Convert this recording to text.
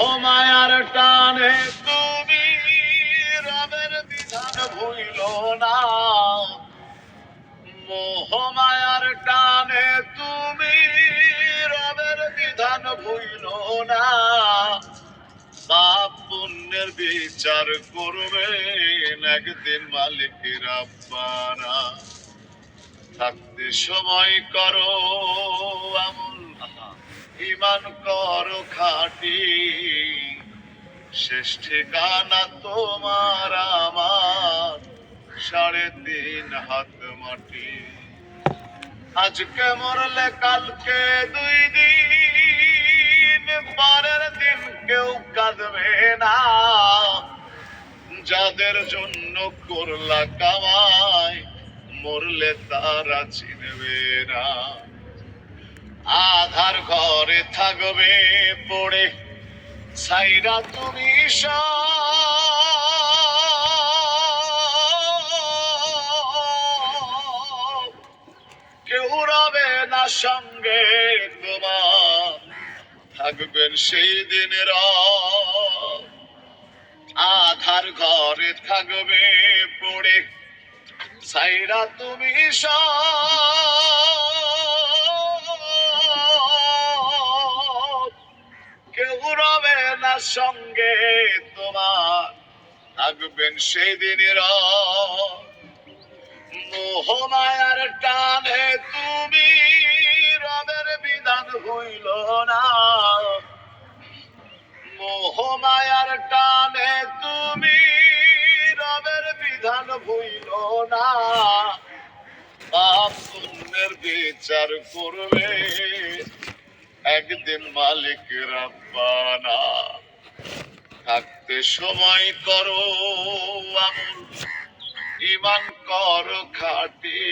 ও মায়ার টানে তুমি রবের বিধান ভুইল না, মোহ মায়ার টানে তুমি রবের বিধান ভুইল না। পাপ পুণ্যের বিচার করবেন একদিন মালিক রাব্বানা। থাকতে সময় করো আমল, ঈমান করো খাঁটি, শেষ ঠিকানা তোমার আমার 3.5 হাত মাটি। আজকে মরলে কালকে 2 দিন, পরের দিন কেউ কাঁদবে না। যাদের জন্য করলা কামাই, মরলে তারা চিনবে না। আধার ঘরে থাকবে পড়ে ছাইরা তুমি সব, কেউ রবে না সঙ্গে তোমার, থাকবেন সেই দিনের। আধার ঘরে থাকবে পড়ে ছাইরা তুমি সব, কেউ রবে না সঙ্গে তোমার, থাকবেন সেই দিনের। মোহ মায়ার টানে তুমি রবের বিধান হইল না, মোহ মায়ার টানে তুমি রবের বিধান ভুইল না। পাপ পুণ্যের বিচার করবে একদিন মালিক রাব্বানা। থাকতে সময় করো আমল, ঈমান করো খাঁটি।